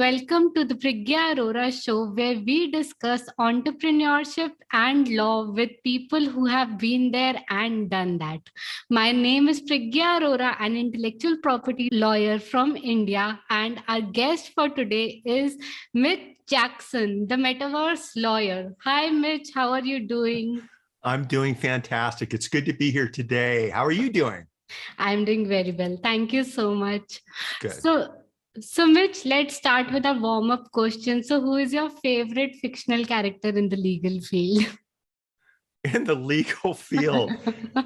welcome to the Priggya Arora Show, where we discuss entrepreneurship and law with people who have been there and done that. My name is Priggya Arora, an intellectual property lawyer from India, and our guest for today is Mitch Jackson, the Metaverse lawyer. Hi, Mitch. How are you doing? I'm doing fantastic. It's good to be here today. How are you doing? I'm doing very well. Thank you so much. Good. So Mitch, let's start with a warm-up question. So who is your favorite fictional character in the legal field? In the legal field,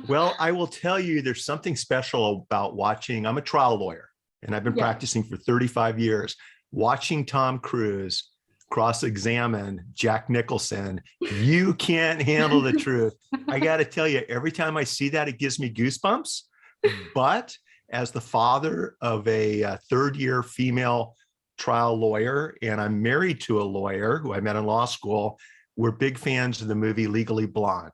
well, I will tell you there's something special about watching. I'm a trial lawyer, and I've been practicing for 35 years. Watching Tom Cruise cross-examine Jack Nicholson, you can't handle the truth. I got to tell you, every time I see that, it gives me goosebumps. But as the father of a third-year female trial lawyer, and I'm married to a lawyer who I met in law school, we're big fans of the movie Legally Blonde.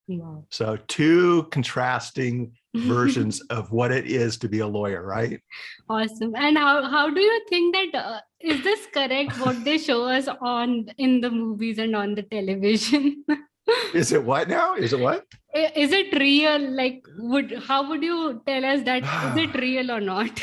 Wow. So two contrasting versions of what it is to be a lawyer, right? Awesome. And how do you think that, is this correct, what they show us in the movies and on the television? Is it what now? Is it what? Is it real? Like, how would you tell us that? Is it real or not?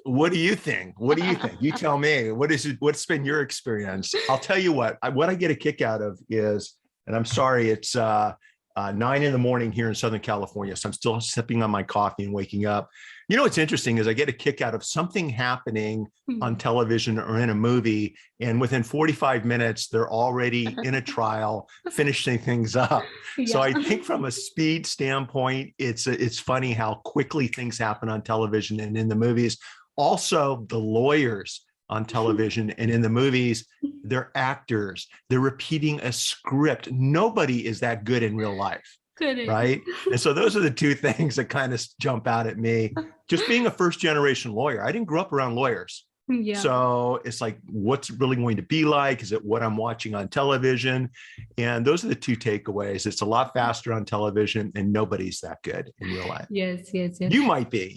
What do you think? What do you think? You tell me. What's been your experience? I'll tell you what I get a kick out of is, and I'm sorry, it's 9 a.m. here in Southern California, so I'm still sipping on my coffee and waking up. You know what's interesting is I get a kick out of something happening on television or in a movie, and within 45 minutes, they're already in a trial, finishing things up. Yeah. So I think from a speed standpoint, it's funny how quickly things happen on television and in the movies. Also, the lawyers on television and in the movies, they're actors. They're repeating a script. Nobody is that good in real life. Correct. Right. And so those are the two things that kind of jump out at me. Just being a first generation lawyer, I didn't grow up around lawyers. Yeah. So it's like, what's it really going to be like? Is it what I'm watching on television? And those are the two takeaways. It's a lot faster on television and nobody's that good in real life. Yes. You might be.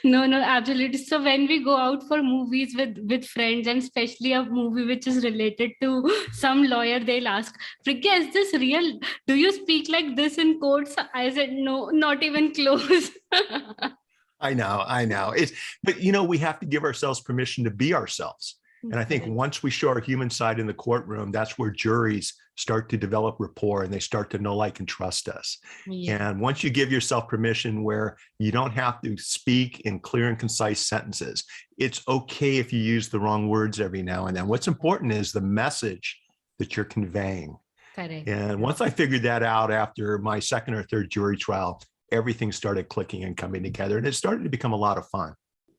No, absolutely. So when we go out for movies with friends, and especially a movie which is related to some lawyer, they'll ask, Priggya, is this real? Do you speak like this in courts? I said, no, not even close. I know. But we have to give ourselves permission to be ourselves. And I think once we show our human side in the courtroom, that's where juries start to develop rapport and they start to know, like, and trust us. Yeah. And once you give yourself permission where you don't have to speak in clear and concise sentences, it's okay if you use the wrong words every now and then. What's important is the message that you're conveying. Correct. And once I figured that out after my second or third jury trial, everything started clicking and coming together, and it started to become a lot of fun.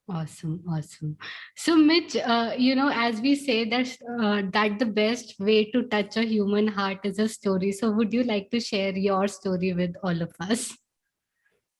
Awesome. So Mitch, as we say that the best way to touch a human heart is a story. So would you like to share your story with all of us?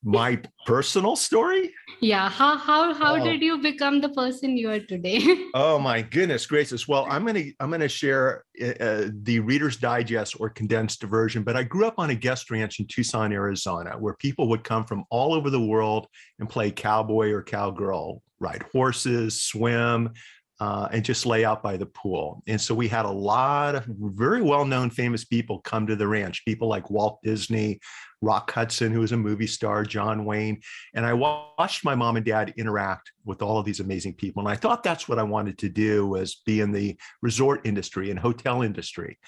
My personal story? Yeah. How did you become the person you are today? Oh my goodness gracious. Well, I'm gonna share the Reader's Digest or condensed version, but I grew up on a guest ranch in Tucson, Arizona, where people would come from all over the world and play cowboy or cowgirl, ride horses, swim, and just lay out by the pool. And so we had a lot of very well-known famous people come to the ranch, people like Walt Disney, Rock Hudson, who was a movie star, John Wayne. And I watched my mom and dad interact with all of these amazing people. And I thought that's what I wanted to do, was be in the resort industry and hotel industry.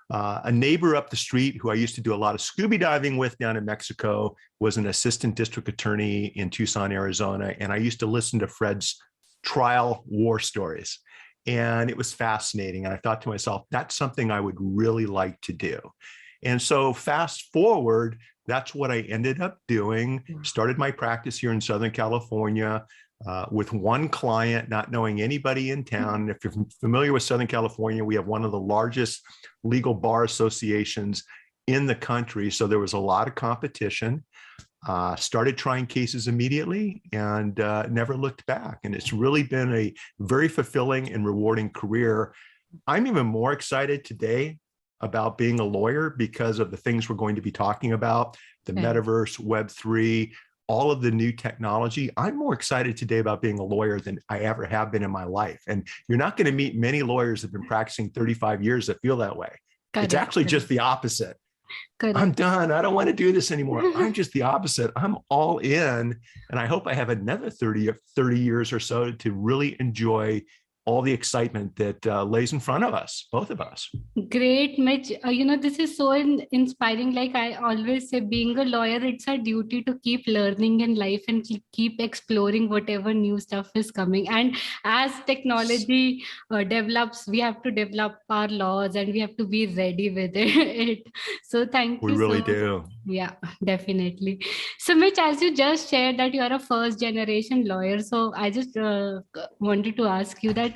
A neighbor up the street who I used to do a lot of scuba diving with down in Mexico was an assistant district attorney in Tucson, Arizona. And I used to listen to Fred's trial war stories. And it was fascinating. And I thought to myself, that's something I would really like to do. And so fast forward, that's what I ended up doing. Started my practice here in Southern California with one client, not knowing anybody in town. If you're familiar with Southern California, we have one of the largest legal bar associations in the country. So there was a lot of competition. Started trying cases immediately and never looked back. And it's really been a very fulfilling and rewarding career. I'm even more excited today about being a lawyer because of the things we're going to be talking about, the metaverse, Web3, all of the new technology, I'm more excited today about being a lawyer than I ever have been in my life. And you're not going to meet many lawyers that have been practicing 35 years that feel that way. It's Correct. actually just the opposite. Correct. I'm done. I don't want to do this anymore. I'm just the opposite. I'm all in. And I hope I have another 30 years or so to really enjoy all the excitement that lays in front of us, both of us. Great, Mitch. This is so inspiring. Like I always say, being a lawyer, it's our duty to keep learning in life and keep exploring whatever new stuff is coming. And as technology develops, we have to develop our laws and we have to be ready with it. So thank you. We really do. Yeah, definitely. So Mitch, as you just shared that you are a first generation lawyer, so I just wanted to ask you that,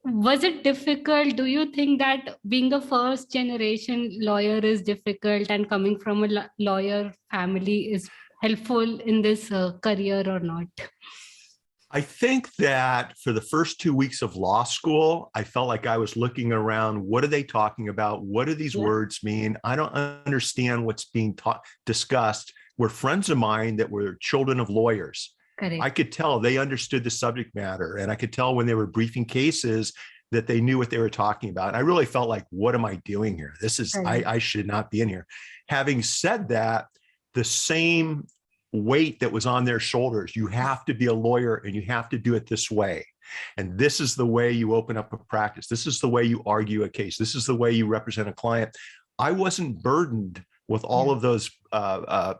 was it difficult? Do you think that being a first generation lawyer is difficult and coming from a lawyer family is helpful in this career or not? I think that for the first 2 weeks of law school, I felt like I was looking around. What are they talking about? What do these words mean? I don't understand what's being discussed. We're friends of mine that were children of lawyers. Correct. I could tell they understood the subject matter. And I could tell when they were briefing cases that they knew what they were talking about. And I really felt like, what am I doing here? This is, I should not be in here. Having said that, the same weight that was on their shoulders. You have to be a lawyer and you have to do it this way. And this is the way you open up a practice. This is the way you argue a case. This is the way you represent a client. I wasn't burdened with all of those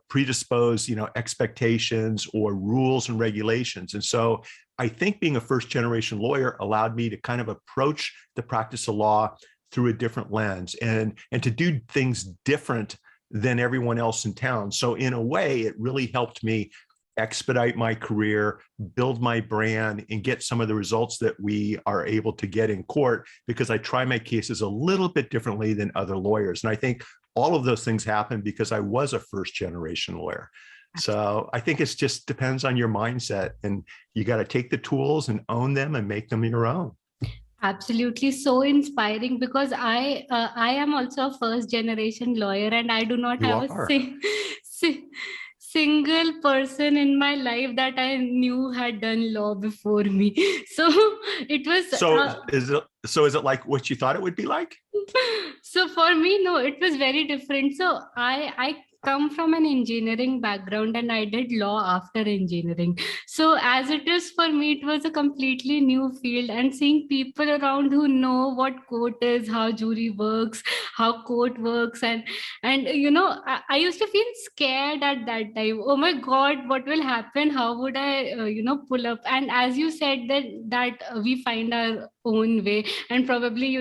predisposed, expectations or rules and regulations. And so I think being a first generation lawyer allowed me to kind of approach the practice of law through a different lens and to do things different than everyone else in town. So in a way, it really helped me expedite my career, build my brand, and get some of the results that we are able to get in court because I try my cases a little bit differently than other lawyers. And I think all of those things happen because I was a first generation lawyer. So I think it just depends on your mindset, and you got to take the tools and own them and make them your own. Absolutely, so inspiring, because I am also a first generation lawyer and I do not have a single person in my life that I knew had done law before me. So it was is it like what you thought it would be like? So for me, no, it was very different. So I come from an engineering background and I did law after engineering. So as it is for me, it was a completely new field, and seeing people around who know what court is, how jury works, how court works. And I used to feel scared at that time. Oh my God, what will happen? How would I, pull up? And as you said that we find our own way, and probably,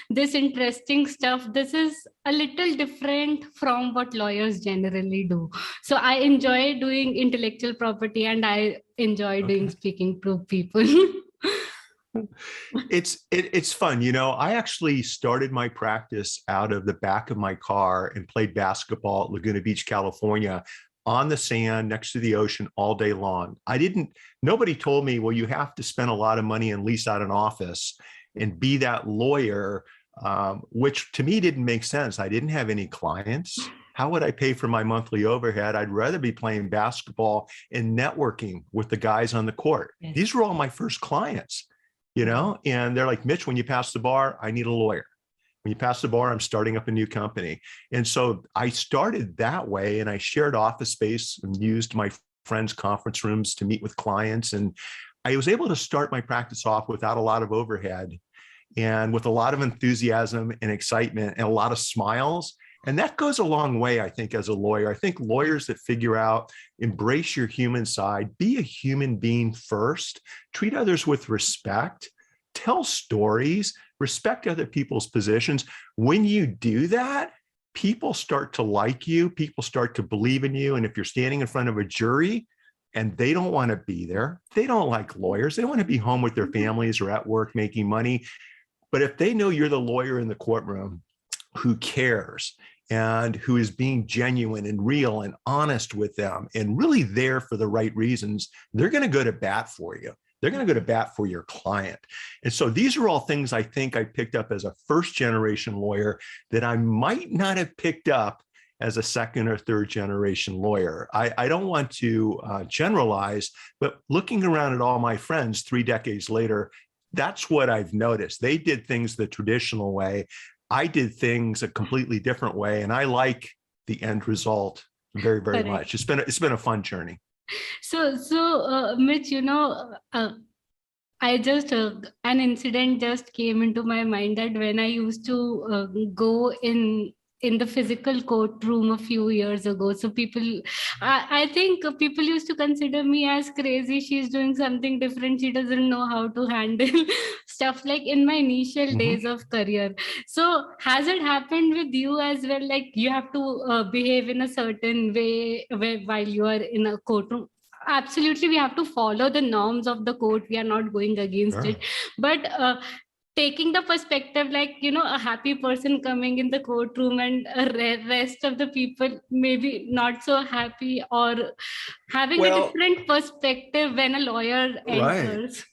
this interesting stuff, this is a little different from what lawyers generally do. So I enjoy doing intellectual property and I enjoy doing speaking to people. It's fun. I actually started my practice out of the back of my car and played basketball at Laguna Beach, California, on the sand next to the ocean all day long. Nobody told me, well, you have to spend a lot of money and lease out an office and be that lawyer, which to me didn't make sense. I didn't have any clients. How would I pay for my monthly overhead? I'd rather be playing basketball and networking with the guys on the court. Yes. These were all my first clients, and they're like, Mitch, when you pass the bar, I need a lawyer. When you pass the bar, I'm starting up a new company. And so I started that way, and I shared office space and used my friends' conference rooms to meet with clients. And I was able to start my practice off without a lot of overhead and with a lot of enthusiasm and excitement and a lot of smiles. And that goes a long way, I think, as a lawyer. I think lawyers that figure out, embrace your human side, be a human being first, treat others with respect, tell stories, respect other people's positions. When you do that, people start to like you, people start to believe in you. And if you're standing in front of a jury and they don't want to be there, they don't like lawyers, they want to be home with their families or at work making money. But if they know you're the lawyer in the courtroom who cares and who is being genuine and real and honest with them and really there for the right reasons, they're going to go to bat for you. They're going to go to bat for your client. And so these are all things I think I picked up as a first generation lawyer that I might not have picked up as a second or third generation lawyer. I don't want to generalize, but looking around at all my friends 3 decades later, that's what I've noticed. They did things the traditional way. I did things a completely different way, and I like the end result very, very much. It's been a fun journey. So, Mitch, I just an incident just came into my mind that when I used to go in the physical courtroom a few years ago, so I think people used to consider me as crazy. She's doing something different. She doesn't know how to handle stuff, like in my initial days of career. So has it happened with you as well? Like you have to behave in a certain way while you are in a courtroom? Absolutely, we have to follow the norms of the court. We are not going against it, but taking the perspective, like a happy person coming in the courtroom and rest of the people maybe not so happy, or having a different perspective when a lawyer enters.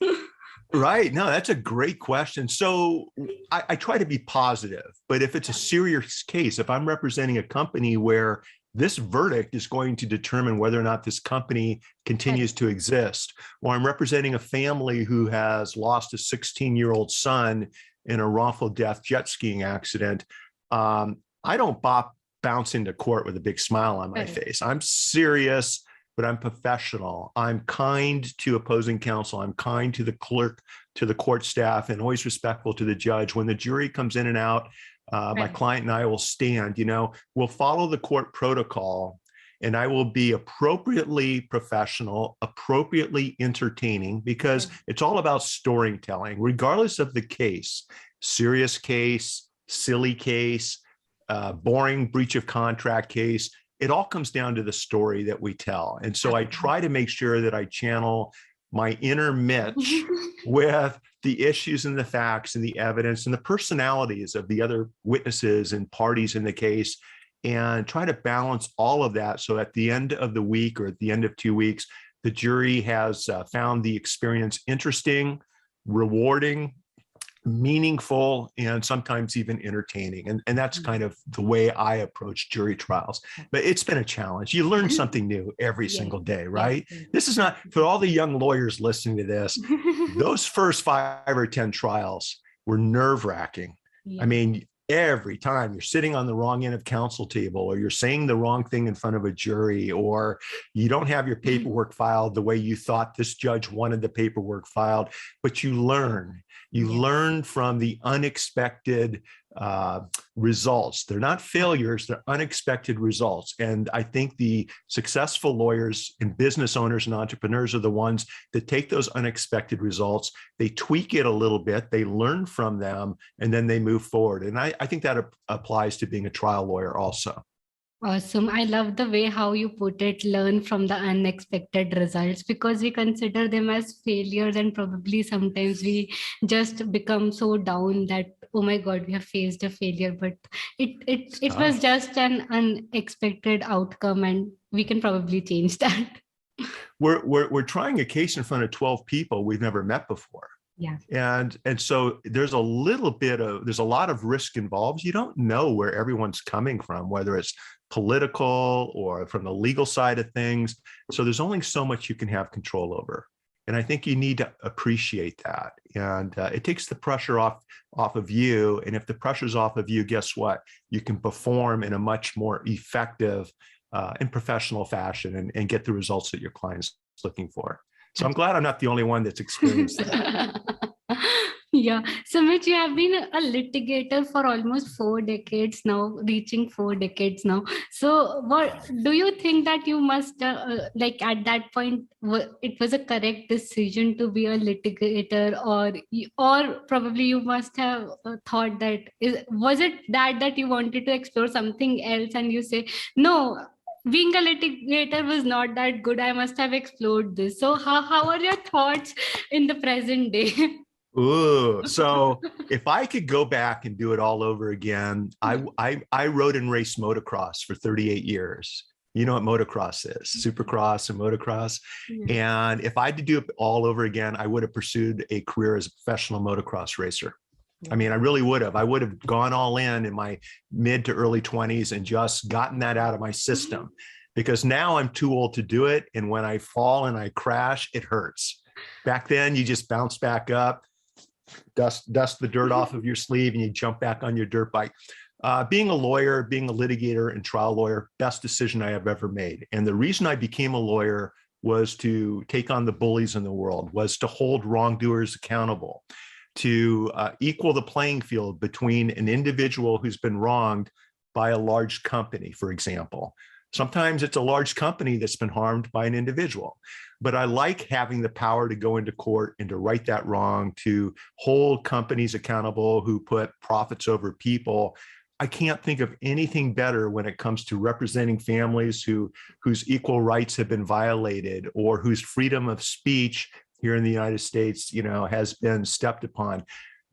Right. No, that's a great question. So I try to be positive, but if it's a serious case, if I'm representing a company where this verdict is going to determine whether or not this company continues to exist, or I'm representing a family who has lost a 16-year-old son in a wrongful death jet skiing accident, I don't bounce into court with a big smile on my face. I'm serious, but I'm professional. I'm kind to opposing counsel. I'm kind to the clerk, to the court staff, and always respectful to the judge. When the jury comes in and out, my client and I will stand, we'll follow the court protocol, and I will be appropriately professional, appropriately entertaining, because it's all about storytelling, regardless of the case, serious case, silly case, boring breach of contract case. It all comes down to the story that we tell. And so I try to make sure that I channel my inner Mitch with the issues and the facts and the evidence and the personalities of the other witnesses and parties in the case, and try to balance all of that. So at the end of the week, or at the end of 2 weeks, the jury has found the experience interesting, rewarding, meaningful, and sometimes even entertaining. And that's kind of the way I approach jury trials. But it's been a challenge. You learn something new every single day, right? This is not, for all the young lawyers listening to this, those first 5 or 10 trials were nerve-wracking. I mean, every time you're sitting on the wrong end of counsel table, or you're saying the wrong thing in front of a jury, or you don't have your paperwork filed the way you thought this judge wanted the paperwork filed, but you learn. You learn from the unexpected results. They're not failures, they're unexpected results. And I think the successful lawyers and business owners and entrepreneurs are the ones that take those unexpected results, they tweak it a little bit, they learn from them, and then they move forward. And I think that applies to being a trial lawyer also. Awesome. I love the way how you put it, learn from the unexpected results, because we consider them as failures, and probably sometimes we just become so down that, oh my God, we have faced a failure, but it was just an unexpected outcome, and we can probably change that. We're trying a case in front of 12 people we've never met before. And so there's a lot of risk involved. You don't know where everyone's coming from, whether it's political or from the legal side of things. So there's only so much you can have control over. And I think you need to appreciate that. And it takes the pressure off of you. And if the pressure's off of you, guess what? You can perform in a much more effective and professional fashion, and get the results that your client's looking for. So I'm glad I'm not the only one that's experienced that. Yeah. So Mitch, you have been a litigator for almost 4 decades now, reaching 4 decades now. So what do you think that you must, like at that point, it was a correct decision to be a litigator, or probably you must have thought that, was it that you wanted to explore something else and you say, no, being a litigator was not that good, I must have explored this. So how are your thoughts in the present day? Ooh, so if I could go back and do it all over again, I rode and raced motocross for 38 years. You know what motocross is, supercross and motocross. And if I had to do it all over again, I would have pursued a career as a professional motocross racer. I mean, I really would have. I would have gone all in my mid to early 20s and just gotten that out of my system, because now I'm too old to do it. And when I fall and I crash, it hurts. Back then, you just bounce back up, dust the dirt off of your sleeve, and you jump back on your dirt bike. Being a lawyer, being a litigator and trial lawyer, best decision I have ever made. And the reason I became a lawyer was to take on the bullies in the world, was to hold wrongdoers accountable, to equal the playing field between an individual who's been wronged by a large company, for example. Sometimes it's a large company that's been harmed by an individual. But I like having the power to go into court and to right that wrong, to hold companies accountable who put profits over people. I can't think of anything better when it comes to representing families whose equal rights have been violated, or whose freedom of speech here in the United States, has been stepped upon.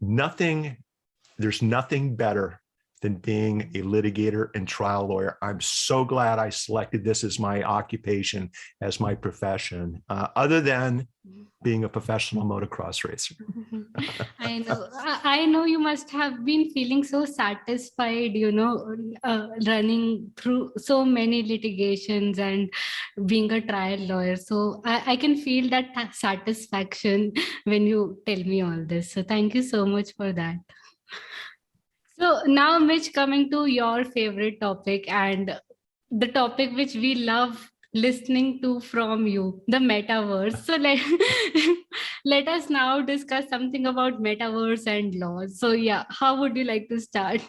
There's nothing better than being a litigator and trial lawyer. I'm so glad I selected this as my occupation, as my profession, other than being a professional motocross racer. I know you must have been feeling so satisfied, running through so many litigations and being a trial lawyer. So I can feel that satisfaction when you tell me all this. So thank you so much for that. So now, Mitch, coming to your favorite topic, and the topic which we love listening to from you, the metaverse. So let us now discuss something about metaverse and laws. So yeah, how would you like to start?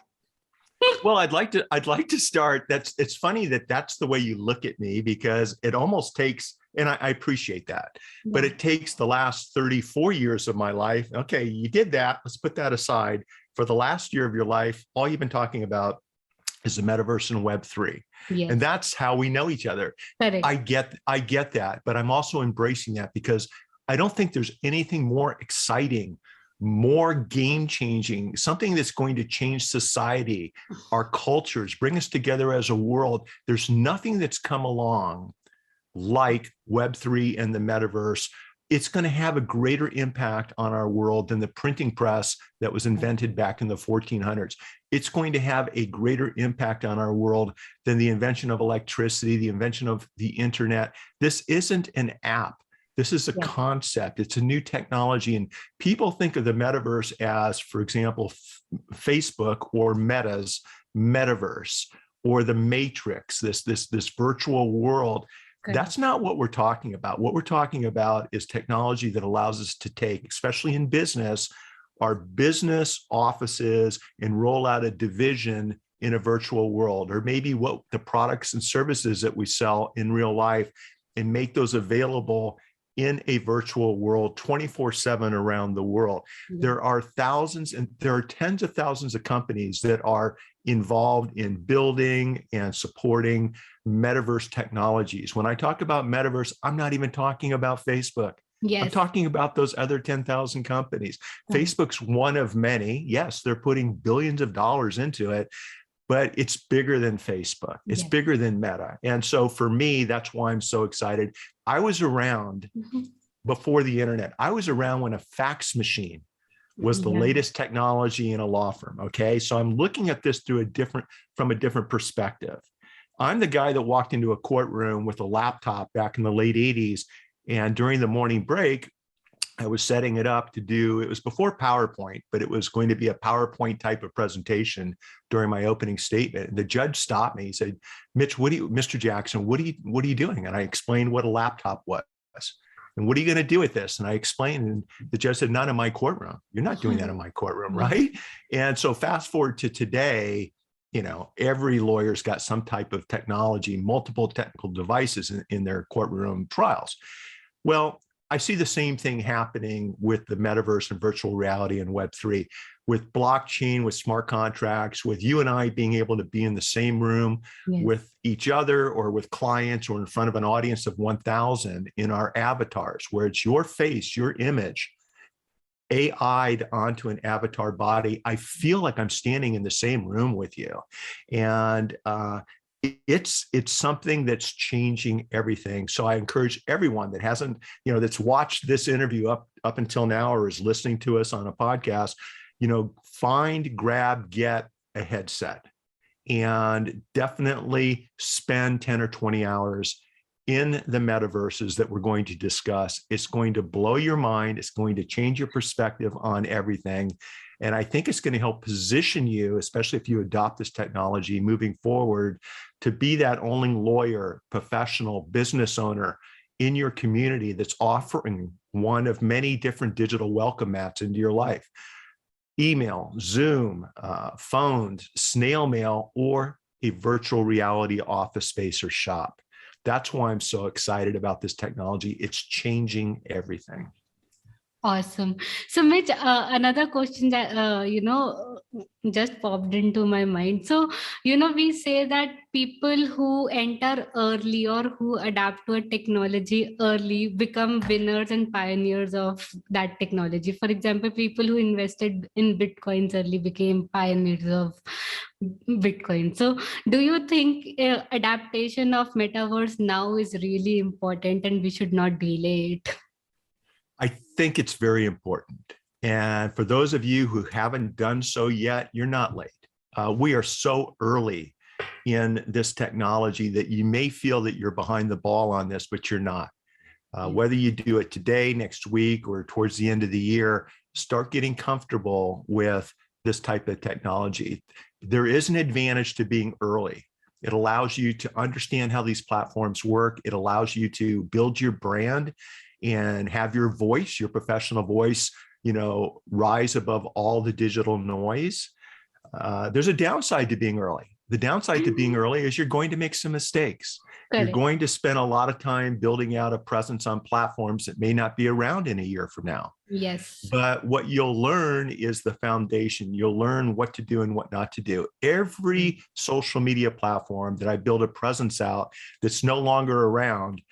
Well, I'd like to start. It's funny that that's the way you look at me, because it almost takes, and I appreciate that, but it takes the last 34 years of my life. Okay, you did that. Let's put that aside. For the last year of your life, all you've been talking about is the metaverse and Web3. Yes. And that's how we know each other. Correct. I get that, but I'm also embracing that, because I don't think there's anything more exciting, more game-changing, something that's going to change society, our cultures, bring us together as a world. There's nothing that's come along like Web3 and the metaverse. It's going to have a greater impact on our world than the printing press that was invented back in the 1400s. It's going to have a greater impact on our world than the invention of electricity, the invention of the internet. This isn't an app. This is a concept. It's a new technology. And people think of the metaverse as, for example, Facebook or Meta's metaverse, or the Matrix, this virtual world. Good. That's not what we're talking about. What we're talking about is technology that allows us to take, especially in business, our business offices and roll out a division in a virtual world, or maybe what the products and services that we sell in real life, and make those available in a virtual world 24/7 around the world. Mm-hmm. There are thousands, and there are tens of thousands of companies that are involved in building and supporting metaverse technologies. When I talk about metaverse, I'm not even talking about Facebook. Yes. I'm talking about those other 10,000 companies. Mm-hmm. Facebook's one of many. Yes, they're putting billions of dollars into it, but it's bigger than Facebook. It's bigger than Meta. And so for me, that's why I'm so excited. I was around before the internet. I was around when a fax machine was the latest technology in a law firm. Okay. So I'm looking at this from a different perspective. I'm the guy that walked into a courtroom with a laptop back in the late 80s. And during the morning break, I was setting it up to do, it was before PowerPoint, but it was going to be a PowerPoint type of presentation during my opening statement. And the judge stopped me. He said, Mitch, Mr. Jackson, what are you doing? And I explained what a laptop was. And what are you going to do with this? And I explained, and the judge said, not in my courtroom. You're not doing that in my courtroom, right? And so fast forward to today, every lawyer's got some type of technology, multiple technical devices in their courtroom trials. Well, I see the same thing happening with the metaverse and virtual reality and Web3, with blockchain, with smart contracts, with you and I being able to be in the same room with each other, or with clients, or in front of an audience of 1,000 in our avatars, where it's your face, your image, AI'd onto an avatar body. I feel like I'm standing in the same room with you. And it's something that's changing everything. So I encourage everyone that hasn't, that's watched this interview up until now, or is listening to us on a podcast, find, grab, get a headset, and definitely spend 10 or 20 hours in the metaverses that we're going to discuss. It's going to blow your mind. It's going to change your perspective on everything. And I think it's going to help position you, especially if you adopt this technology moving forward, to be that only lawyer, professional, business owner in your community that's offering one of many different digital welcome mats into your life. Email, Zoom, phones, snail mail, or a virtual reality office space or shop. That's why I'm so excited about this technology. It's changing everything. Awesome. So Mitch, another question that, just popped into my mind. So, we say that people who enter early or who adapt to a technology early become winners and pioneers of that technology. For example, people who invested in Bitcoins early became pioneers of Bitcoin. So do you think adaptation of metaverse now is really important and we should not delay it? I think it's very important. And for those of you who haven't done so yet, you're not late. We are so early in this technology that you may feel that you're behind the ball on this, but you're not. Whether you do it today, next week, or towards the end of the year, start getting comfortable with this type of technology. There is an advantage to being early. It allows you to understand how these platforms work. It allows you to build your brand and have your voice, your professional voice, rise above all the digital noise. There's a downside to being early. The downside to being early is you're going to make some mistakes. Correct. You're going to spend a lot of time building out a presence on platforms that may not be around in a year from now. Yes. But what you'll learn is the foundation. You'll learn what to do and what not to do. Every social media platform that I build a presence out that's no longer around,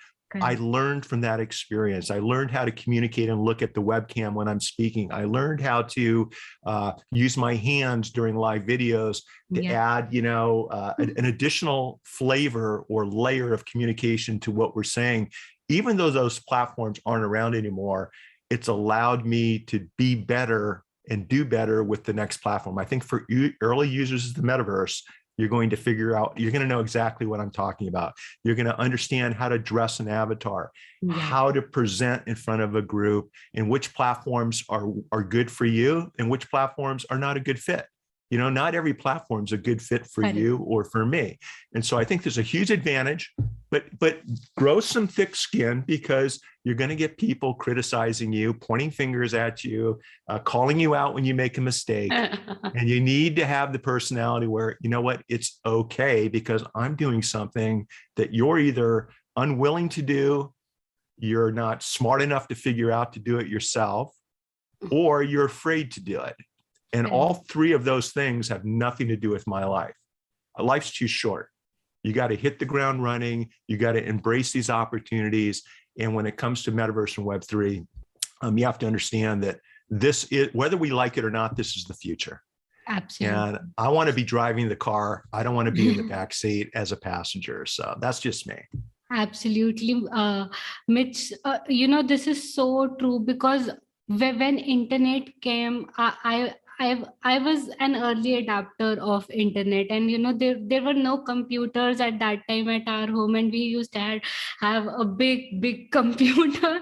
I learned from that experience. I learned how to communicate and look at the webcam when I'm speaking. I learned how to use my hands during live videos to add, an additional flavor or layer of communication to what we're saying. Even though those platforms aren't around anymore, it's allowed me to be better and do better with the next platform. I think for early users of the metaverse, you're going to figure out, you're going to know exactly what I'm talking about. You're going to understand how to dress an avatar, how to present in front of a group, and which platforms are good for you and which platforms are not a good fit. Not every platform is a good fit for you or for me. And so I think there's a huge advantage, but grow some thick skin, because you're going to get people criticizing you, pointing fingers at you, calling you out when you make a mistake. And you need to have the personality where, it's okay, because I'm doing something that you're either unwilling to do, you're not smart enough to figure out to do it yourself, or you're afraid to do it. And all three of those things have nothing to do with my life. Life's too short. You got to hit the ground running. You got to embrace these opportunities. And when it comes to Metaverse and Web3, you have to understand that this is, whether we like it or not, this is the future. Absolutely. And I want to be driving the car. I don't want to be in the back seat as a passenger. So that's just me. Absolutely. Mitch, this is so true, because when internet came, I was an early adapter of internet, and there were no computers at that time at our home, and we used to have a big computer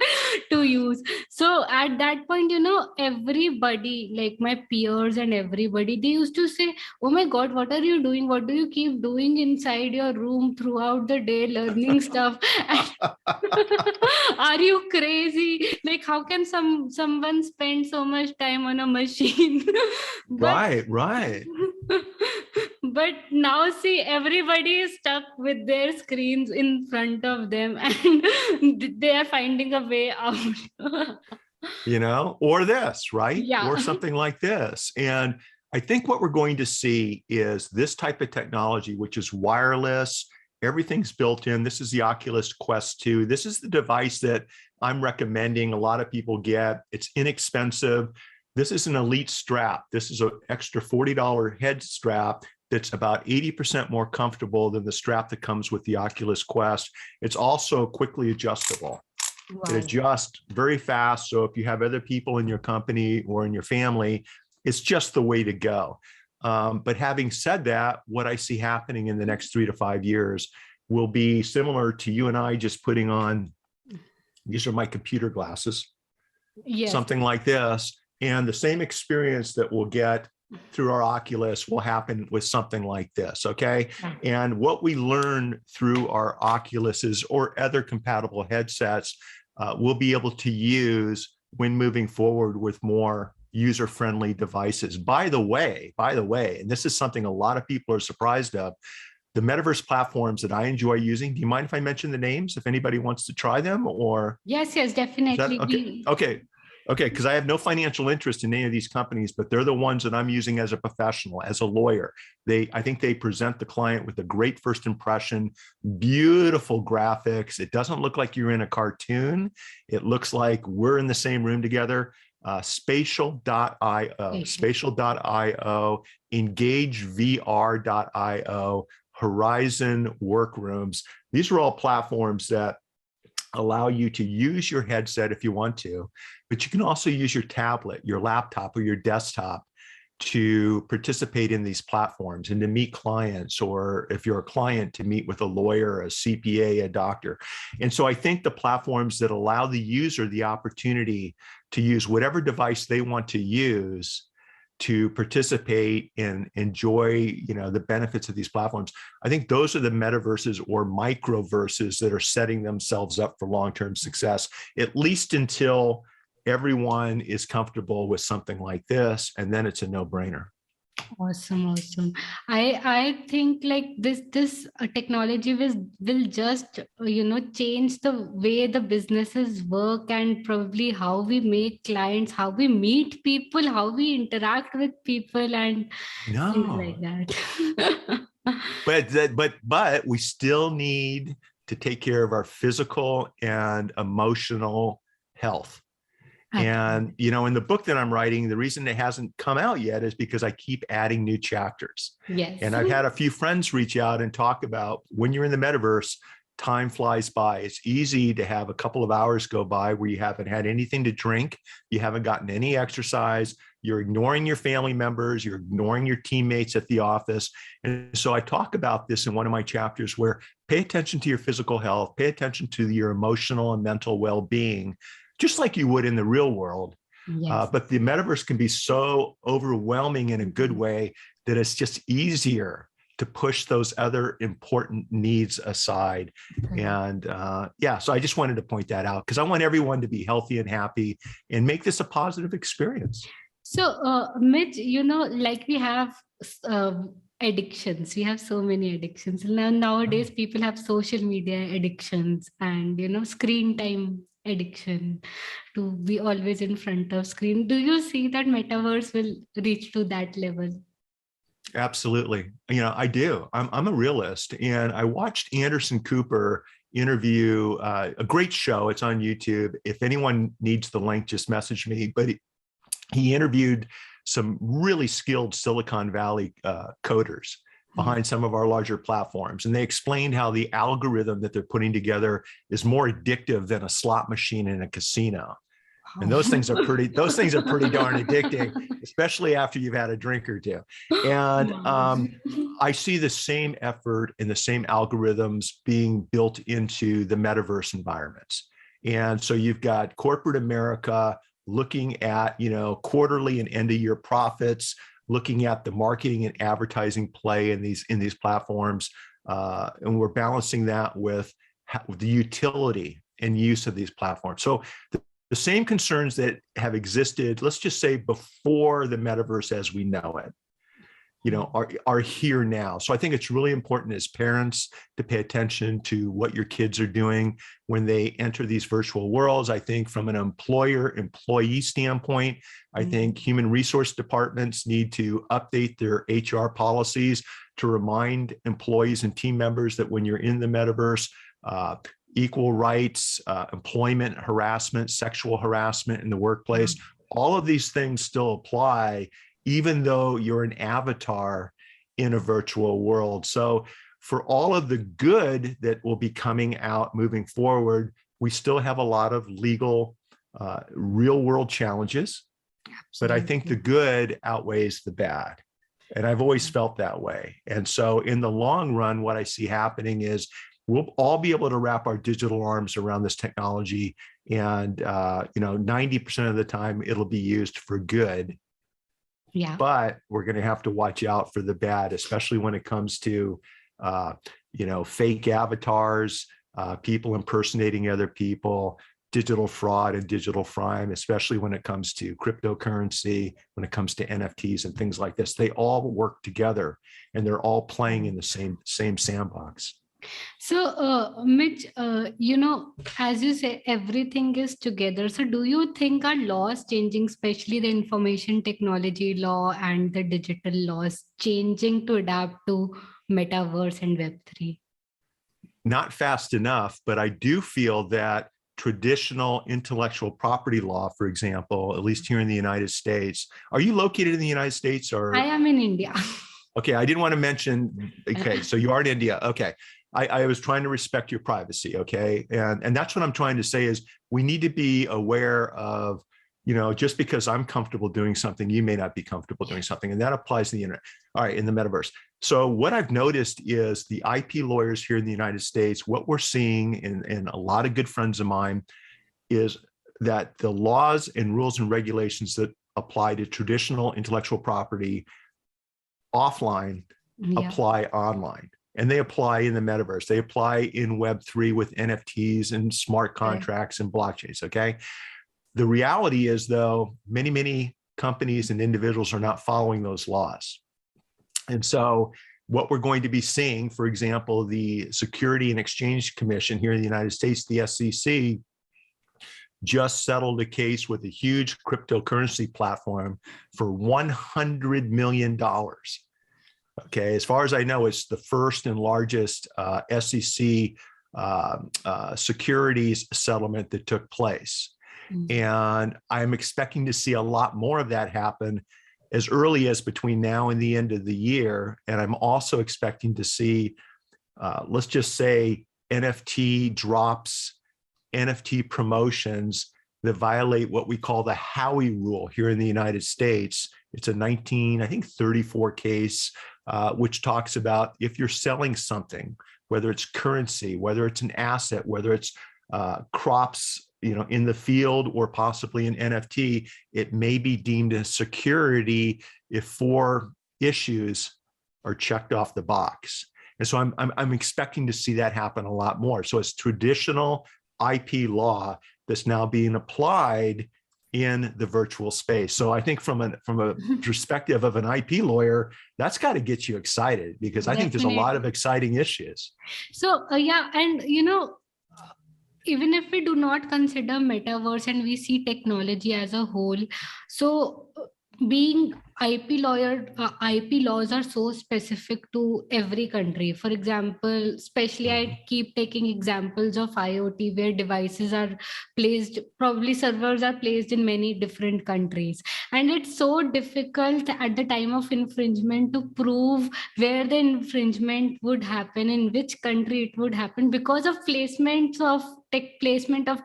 to use. So at that point, everybody, like my peers and everybody, they used to say, "Oh my God, what are you doing? What do you keep doing inside your room throughout the day, learning stuff? Are you crazy? Like, how can someone spend so much time on a machine?" Right. But now see, everybody is stuck with their screens in front of them, and they are finding a way out. Or this, right? Yeah. Or something like this. And I think what we're going to see is this type of technology, which is wireless. Everything's built in. This is the Oculus Quest 2. This is the device that I'm recommending a lot of people get. It's inexpensive. This is an elite strap. This is an extra $40 head strap that's about 80% more comfortable than the strap that comes with the Oculus Quest. It's also quickly adjustable. Wow. It adjusts very fast. So if you have other people in your company or in your family it's just the way to go. But having said that, what I see happening in the next 3 to 5 years will be similar to you and I just putting on, these are my computer glasses, Yes. something like this, and the same experience that we'll get through our Oculus will happen with something like this, okay? And what we learn through our Oculuses or other compatible headsets, we'll be able to use when moving forward with more user-friendly devices. By the way, and this is something a lot of people are surprised of, the Metaverse platforms that I enjoy using, do you mind if I mention the names if anybody wants to try them? Or Yes, definitely. Okay, because I have no financial interest in any of these companies, but they're the ones that I'm using as a professional, as a lawyer. I think they present the client with a great first impression, beautiful graphics. It doesn't look like you're in a cartoon. It looks like we're in the same room together. Spatial.io, engagevr.io, Horizon Workrooms. These are all platforms that allow you to use your headset if you want to, but you can also use your tablet, your laptop, or your desktop to participate in these platforms and to meet clients, or if you're a client, to meet with a lawyer, a CPA, a doctor. And so I think the platforms that allow the user the opportunity to use whatever device they want to use to participate and enjoy, the benefits of these platforms. I think those are the metaverses or microverses that are setting themselves up for long-term success, at least until everyone is comfortable with something like this, and then it's a no-brainer. Awesome. I think like this technology will just change the way the businesses work, and probably how we make clients, how we meet people, how we interact with people, and things like that. But we still need to take care of our physical and emotional health. And, in the book that I'm writing, the reason it hasn't come out yet is because I keep adding new chapters. Yes. And I've had a few friends reach out and talk about, when you're in the metaverse, time flies by. It's easy to have a couple of hours go by where you haven't had anything to drink, you haven't gotten any exercise, you're ignoring your family members, you're ignoring your teammates at the office. And so I talk about this in one of my chapters, where pay attention to your physical health, pay attention to your emotional and mental well-being, just like you would in the real world. Yes. But the metaverse can be so overwhelming in a good way that it's just easier to push those other important needs aside. And so I just wanted to point that out, because I want everyone to be healthy and happy and make this a positive experience. So, Mitch, like we have addictions. We have so many addictions. Nowadays, people have social media addictions and, screen time addiction, to be always in front of screen. Do you see that metaverse will reach to that level? Absolutely. I do. I'm a realist, and I watched Anderson Cooper interview a great show. It's on YouTube. If anyone needs the link, just message me. But he interviewed some really skilled Silicon Valley coders behind some of our larger platforms. And they explained how the algorithm that they're putting together is more addictive than a slot machine in a casino. And those things are pretty darn addicting, especially after you've had a drink or two. And I see the same effort and the same algorithms being built into the metaverse environments. And so you've got corporate America looking at, quarterly and end of year profits, looking at the marketing and advertising play in these platforms. And we're balancing that with the utility and use of these platforms. So the same concerns that have existed, let's just say before the metaverse as we know it, are here now. So I think it's really important as parents to pay attention to what your kids are doing when they enter these virtual worlds. I think from an employee standpoint, I think human resource departments need to update their HR policies to remind employees and team members that when you're in the metaverse, equal rights, employment harassment, sexual harassment in the workplace, all of these things still apply, even though you're an avatar in a virtual world. So for all of the good that will be coming out moving forward, we still have a lot of legal, real world challenges. but I think the good outweighs the bad. And I've always felt that way. And so in the long run, what I see happening is we'll all be able to wrap our digital arms around this technology. And, 90% of the time it'll be used for good. Yeah. But we're going to have to watch out for the bad, especially when it comes to, fake avatars, people impersonating other people, digital fraud and digital crime, especially when it comes to cryptocurrency, when it comes to NFTs and things like this. They all work together and they're all playing in the same sandbox. So, Mitch, as you say, everything is together. So do you think our laws changing, especially the information technology law and the digital laws changing to adapt to Metaverse and Web3? Not fast enough, but I do feel that traditional intellectual property law, for example, at least here in the United States. Are you located in the United States or? I am in India. Okay, I didn't want to mention, okay, so you are in India. Okay, I was trying to respect your privacy, okay? And that's what I'm trying to say is we need to be aware of, just because I'm comfortable doing something, you may not be comfortable doing something. And that applies to the internet, all right, in the metaverse. So what I've noticed is the IP lawyers here in the United States, what we're seeing in a lot of good friends of mine is that the laws and rules and regulations that apply to traditional intellectual property offline apply online. And they apply in the metaverse. They apply in Web3 with NFTs and smart contracts and blockchains, okay? The reality is, though, many, many companies and individuals are not following those laws. And so what we're going to be seeing, for example, the Security and Exchange Commission here in the United States, the SEC, just settled a case with a huge cryptocurrency platform for $100 million. Okay, as far as I know, it's the first and largest SEC securities settlement that took place. And I'm expecting to see a lot more of that happen as early as between now and the end of the year. And I'm also expecting to see, let's just say, NFT drops, NFT promotions that violate what we call the Howey rule here in the United States. It's a 1934 case, which talks about if you're selling something, whether it's currency, whether it's an asset, whether it's crops, in the field or possibly an NFT, it may be deemed a security if 4 issues are checked off the box. And so I'm expecting to see that happen a lot more. So it's traditional IP law that's now being applied in the virtual space. So I think from a perspective of an IP lawyer, that's got to get you excited because I think there's a lot of exciting issues. So and even if we do not consider metaverse and we see technology as a whole, so being IP laws are so specific to every country. For example, especially I keep taking examples of IoT where devices are placed, probably servers are placed in many different countries. And it's so difficult at the time of infringement to prove where the infringement would happen, in which country it would happen, because of placement of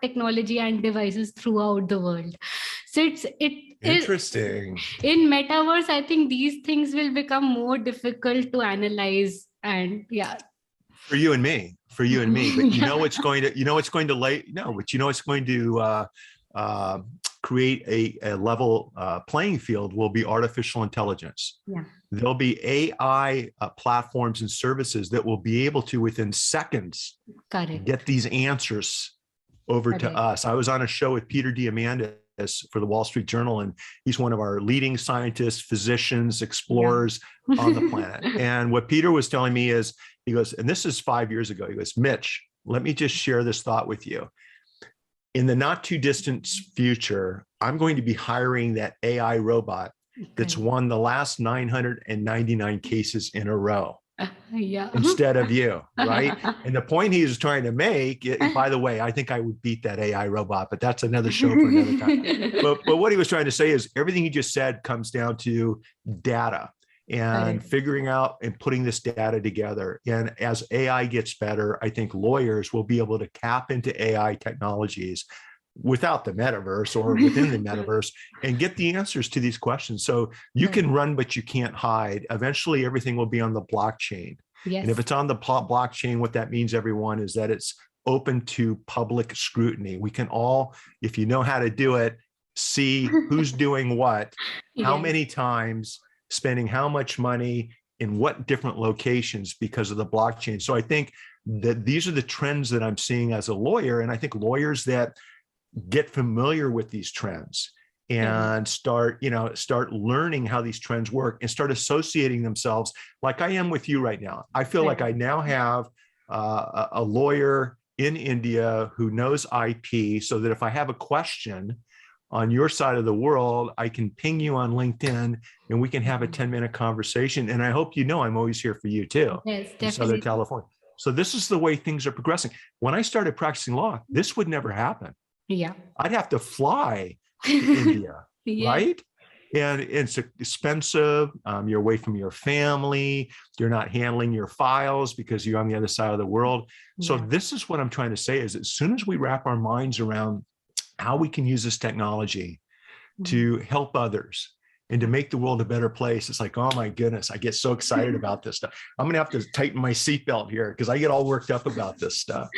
technology and devices throughout the world. So it interesting. In metaverse, I think these things will become more difficult to analyze, and for you and me. But it's going to create a level playing field will be artificial intelligence. There'll be AI platforms and services that will be able to, within seconds, get these answers over to us. I was on a show with Peter Diamandis for the Wall Street Journal, and he's one of our leading scientists, physicians, explorers on the planet. And what Peter was telling me is, he goes, and this is 5 years ago, he goes, Mitch, let me just share this thought with you. In the not too distant future, I'm going to be hiring that AI robot that's won the last 999 cases in a row. Instead of you, right? And the point he was trying to make, by the way, I think I would beat that AI robot, but that's another show for another time. But what he was trying to say is everything you just said comes down to data and figuring out and putting this data together. And as AI gets better, I think lawyers will be able to tap into AI technologies without the metaverse or within the metaverse and get the answers to these questions. So you can run, but you can't hide. Eventually, everything will be on the blockchain. Yes. And if it's on the blockchain, what that means, everyone, is that it's open to public scrutiny. We can all, if you know how to do it, see who's doing what, how many times, spending how much money in what different locations because of the blockchain. So I think that these are the trends that I'm seeing as a lawyer. And I think lawyers that get familiar with these trends and start learning how these trends work and start associating themselves like I am with you right now. I feel like I now have a lawyer in India who knows IP, so that if I have a question on your side of the world, I can ping you on LinkedIn and we can have a 10-minute conversation. And I hope you know I'm always here for you too. Yes, definitely. In Southern California. So this is the way things are progressing. When I started practicing law, this would never happen. Yeah. I'd have to fly to India, right? And it's expensive. You're away from your family. You're not handling your files because you're on the other side of the world. So this is what I'm trying to say is as soon as we wrap our minds around how we can use this technology to help others and to make the world a better place, it's like, oh my goodness, I get so excited about this stuff. I'm going to have to tighten my seatbelt here because I get all worked up about this stuff.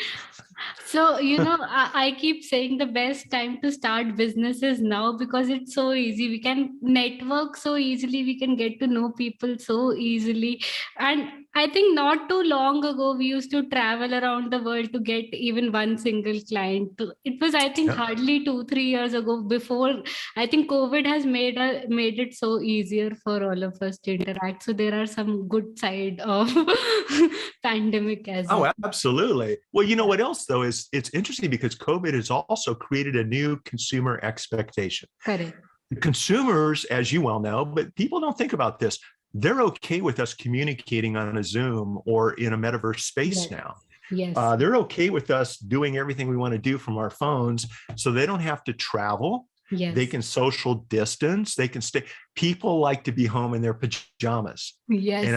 So, I keep saying the best time to start business is now because it's so easy. We can network so easily. We can get to know people so easily. And I think not too long ago, we used to travel around the world to get even one single client. It was, I think, hardly 2-3 years ago before. I think COVID has made it so easier for all of us to interact. So there are some good side of pandemic as well. Oh, absolutely. Well, you know what else, though, is it's interesting because COVID has also created a new consumer expectation. Correct. The consumers, as you well know, but people don't think about this. They're okay with us communicating on a Zoom or in a metaverse space now. Yes. They're okay with us doing everything we want to do from our phones, so they don't have to travel. Yes. They can social distance. They can stay. People like to be home in their pajamas. Yes. And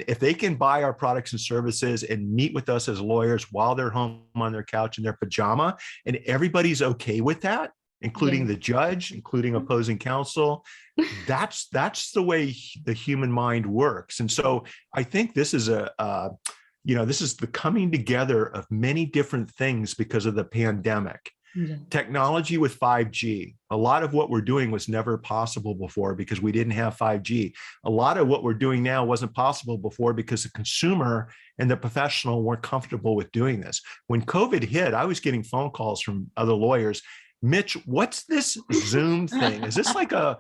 if they can buy our products and services and meet with us as lawyers while they're home on their couch in their pajama, and everybody's okay with that, including the judge, including opposing counsel, that's the way the human mind works. And so I think this is this is the coming together of many different things because of the pandemic. Technology with 5G. A lot of what we're doing was never possible before because we didn't have 5G. A lot of what we're doing now wasn't possible before because the consumer and the professional weren't comfortable with doing this. When COVID hit, I was getting phone calls from other lawyers. Mitch, what's this Zoom thing? Is this like a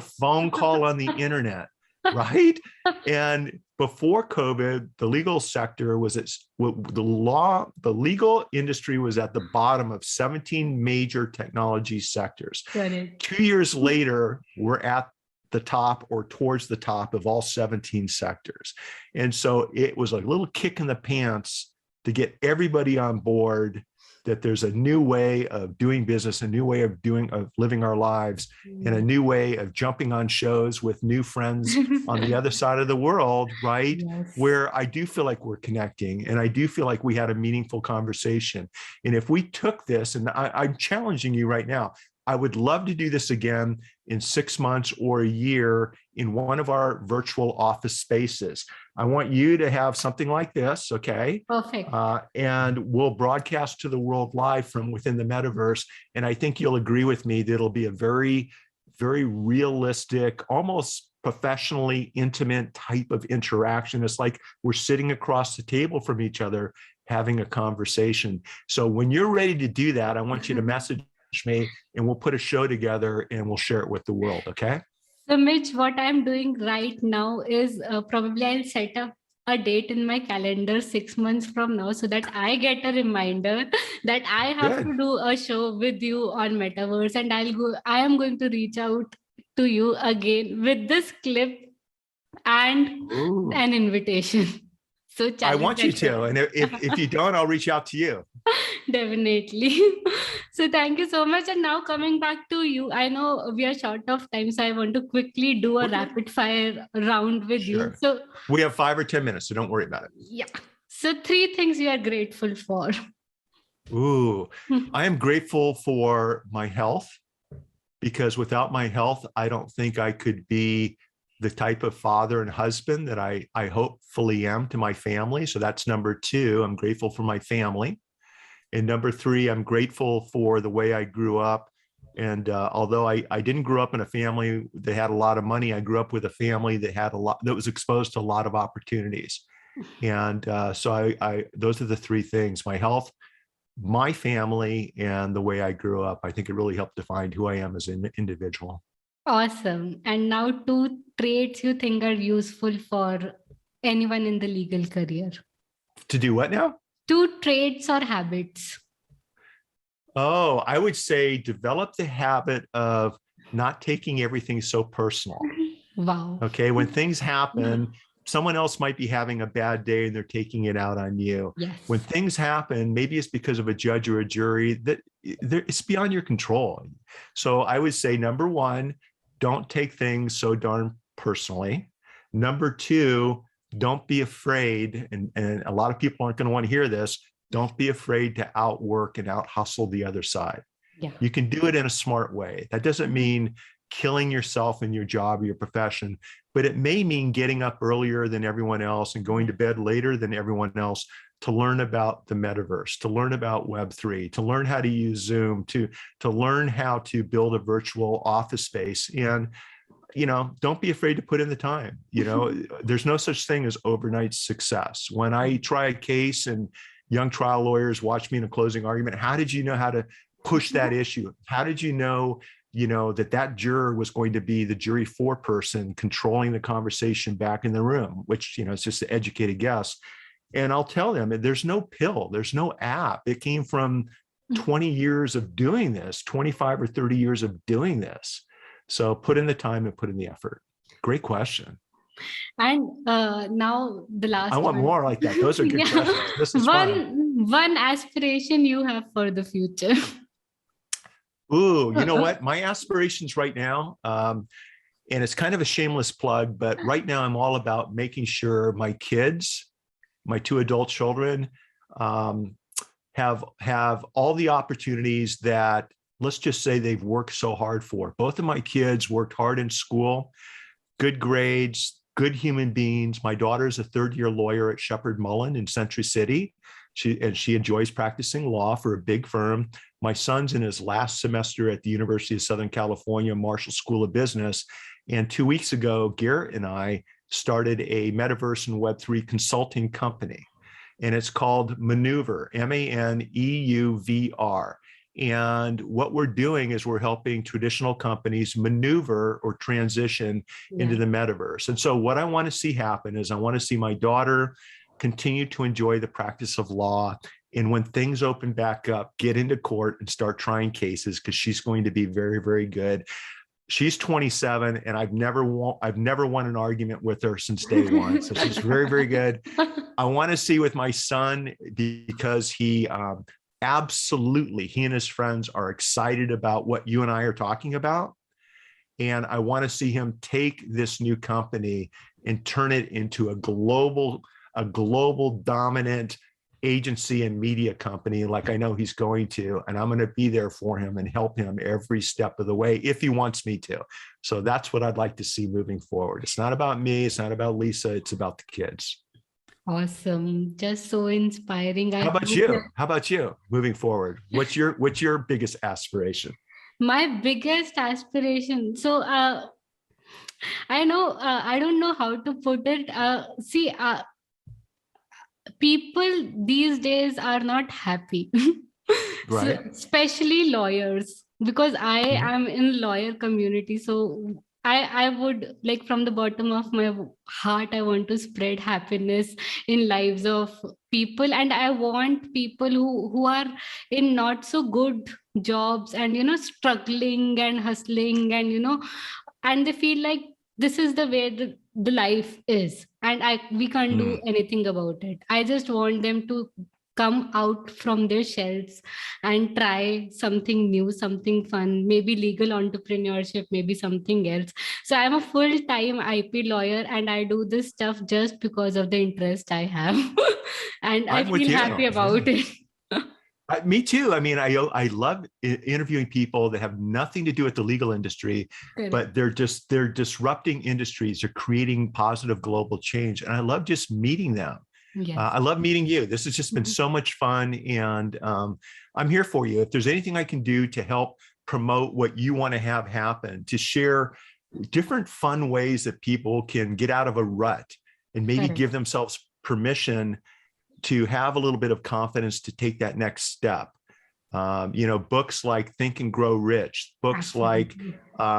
phone call on the internet? Right? And before COVID, the legal sector was the legal industry was at the bottom of 17 major technology sectors. 2 years later, we're at the top or towards the top of all 17 sectors. And so it was a little kick in the pants to get everybody on board that there's a new way of doing business, a new way of living our lives, and a new way of jumping on shows with new friends on the other side of the world, right? Yes. Where I do feel like we're connecting and I do feel like we had a meaningful conversation. And if we took this, and I'm challenging you right now, I would love to do this again in 6 months or a year in one of our virtual office spaces. I want you to have something like this, okay? Perfect. And we'll broadcast to the world live from within the metaverse. And I think you'll agree with me that it'll be a very, very realistic, almost professionally intimate type of interaction. It's like we're sitting across the table from each other having a conversation. So when you're ready to do that, I want you to message me and we'll put a show together and we'll share it with the world. Okay. So Mitch, what I'm doing right now is probably I'll set up a date in my calendar 6 months from now so that I get a reminder that I have to do a show with you on Metaverse, and I am going to reach out to you again with this clip and an invitation. So I want you to, and if you don't, I'll reach out to you. Definitely. So thank you so much. And now coming back to you, I know we are short of time, so I want to quickly do a rapid fire round with you. So we have 5 or 10 minutes, so don't worry about it. Yeah. So 3 things you are grateful for. Ooh, I am grateful for my health, because without my health, I don't think I could be the type of father and husband that I hopefully am to my family. So that's number two. I'm grateful for my family. And number three, I'm grateful for the way I grew up. And although I didn't grow up in a family that had a lot of money, I grew up with a family that had a lot, that was exposed to a lot of opportunities. And so I those are the three things: my health, my family, and the way I grew up. I think it really helped define who I am as an individual. Awesome. And now, two traits you think are useful for anyone in the legal career. To do what now? Two traits or habits. Oh, I would say develop the habit of not taking everything so personal. Wow. Okay. When things happen, someone else might be having a bad day and they're taking it out on you. Yes. When things happen, maybe it's because of a judge or a jury that it's beyond your control. So I would say, number one, don't take things so darn personally. Number two, don't be afraid. And a lot of people aren't going to want to hear this. Don't be afraid to outwork and out hustle the other side. Yeah. You can do it in a smart way. That doesn't mean killing yourself in your job or your profession, but it may mean getting up earlier than everyone else and going to bed later than everyone else to learn about the metaverse, to learn about Web3, to learn how to use Zoom, to learn how to build a virtual office space. And, don't be afraid to put in the time. There's no such thing as overnight success. When I try a case and young trial lawyers watch me in a closing argument, how did you know how to push that issue? How did you know that juror was going to be the jury foreperson controlling the conversation back in the room, which, it's just an educated guess. And I'll tell them, there's no pill, there's no app. It came from 20 years of doing this, 25 or 30 years of doing this. So put in the time and put in the effort. Great question. And now the last I want one. more like that. Those are good questions. This is fun. One aspiration you have for the future. Ooh, you know what? My aspirations right now, and it's kind of a shameless plug, but right now I'm all about making sure my kids, my two adult children, have all the opportunities that, let's just say, they've worked so hard for. Both of my kids worked hard in school, good grades, good human beings. My daughter's a third-year lawyer at Shepherd Mullen in Century City. She enjoys practicing law for a big firm. My son's in his last semester at the University of Southern California Marshall School of Business. And 2 weeks ago, Garrett and I started a Metaverse and Web3 consulting company. And it's called Maneuver, Maneuver. And what we're doing is we're helping traditional companies maneuver or transition into the metaverse. And so what I want to see happen is I want to see my daughter continue to enjoy the practice of law. And when things open back up, get into court and start trying cases, because she's going to be very, very good. She's 27 and I've never won an argument with her since day one. So she's very, very good. I want to see with my son, because he absolutely, he and his friends are excited about what you and I are talking about. And I want to see him take this new company and turn it into a global dominant agency and media company, like I know he's going to. And I'm going to be there for him and help him every step of the way if he wants me to. So that's what I'd like to see moving forward. It's not about me. It's not about Lisa. It's about the kids. Awesome. Just so inspiring. How about you? How about you moving forward? What's your biggest aspiration? My biggest aspiration. So I know, I don't know how to put it. People these days are not happy. Right. So, especially lawyers, because I am in lawyer community. So I would, like, from the bottom of my heart, I want to spread happiness in lives of people. And I want people who are in not so good jobs and, struggling and hustling and, and they feel like this is the way the life is. And we can't do anything about it. I just want them to come out from their shells and try something new, something fun, maybe legal entrepreneurship, maybe something else. So I'm a full-time IP lawyer and I do this stuff just because of the interest I have. And I feel happy about it. Me too. I mean, I love interviewing people that have nothing to do with the legal industry, but they're disrupting industries. They're creating positive global change, and I love just meeting them. Yes. I love meeting you. This has just been so much fun, and I'm here for you. If there's anything I can do to help promote what you want to have happen, to share different fun ways that people can get out of a rut and maybe give themselves permission to have a little bit of confidence to take that next step. Books like Think and Grow Rich, books like,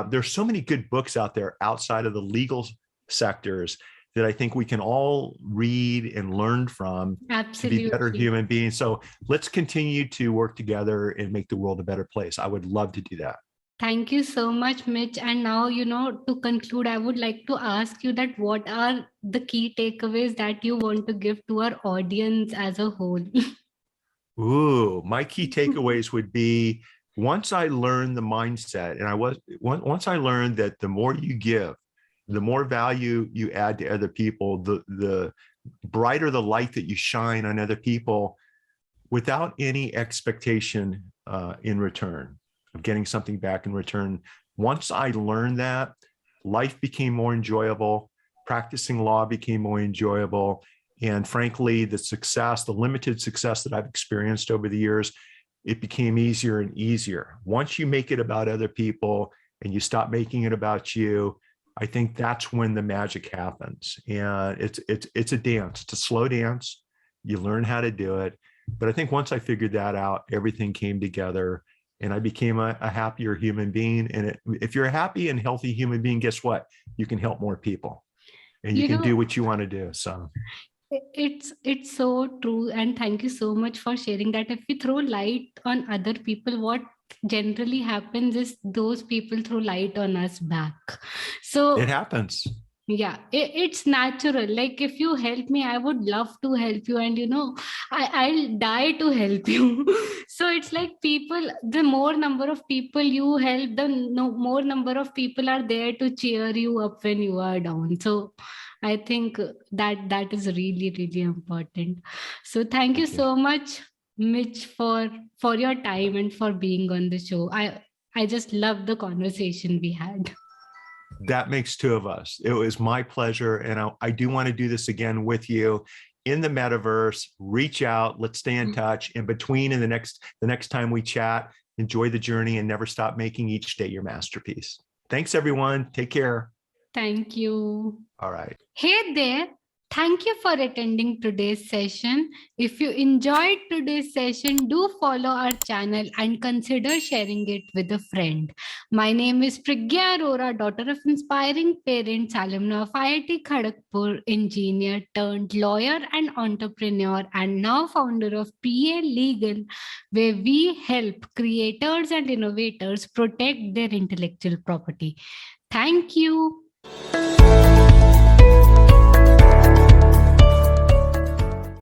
there's so many good books out there outside of the legal sectors that I think we can all read and learn from to be better human beings. So let's continue to work together and make the world a better place. I would love to do that. Thank you so much, Mitch. And now, to conclude, I would like to ask you that what are the key takeaways that you want to give to our audience as a whole? Ooh, my key takeaways would be, once I learned the mindset, and once I learned that the more you give, the more value you add to other people, the brighter the light that you shine on other people without any expectation in return of getting something back in return. Once I learned that, life became more enjoyable, practicing law became more enjoyable, and frankly, the limited success that I've experienced over the years, it became easier and easier. Once you make it about other people and you stop making it about you, I think that's when the magic happens. And it's a dance. It's a slow dance. You learn how to do it. But I think once I figured that out, everything came together and I became a happier human being. And if you're a happy and healthy human being, guess what? You can help more people and you can do what you want to do. So it's so true. And thank you so much for sharing that. If we throw light on other people, what generally happens is those people throw light on us back. So it happens. Yeah, it's natural. Like, if you help me, I would love to help you, and I'll die to help you. So it's like, the more number of people you help, the more number of people are there to cheer you up when you are down. So I think that is really, really important. So thank you so much, Mitch, for your time and for being on the show. I just love the conversation we had. That makes two of us. It was my pleasure. And I do want to do this again with you in the metaverse. Reach out. Let's stay in touch. In between, and the next time we chat, enjoy the journey and never stop making each day your masterpiece. Thanks, everyone. Take care. Thank you. All right. Hey there. Thank you for attending today's session. If you enjoyed today's session, do follow our channel and consider sharing it with a friend. My name is Priggya Arora, daughter of inspiring parents, alumna of IIT Kharagpur, engineer turned lawyer and entrepreneur, and now founder of PA Legal, where we help creators and innovators protect their intellectual property. Thank you.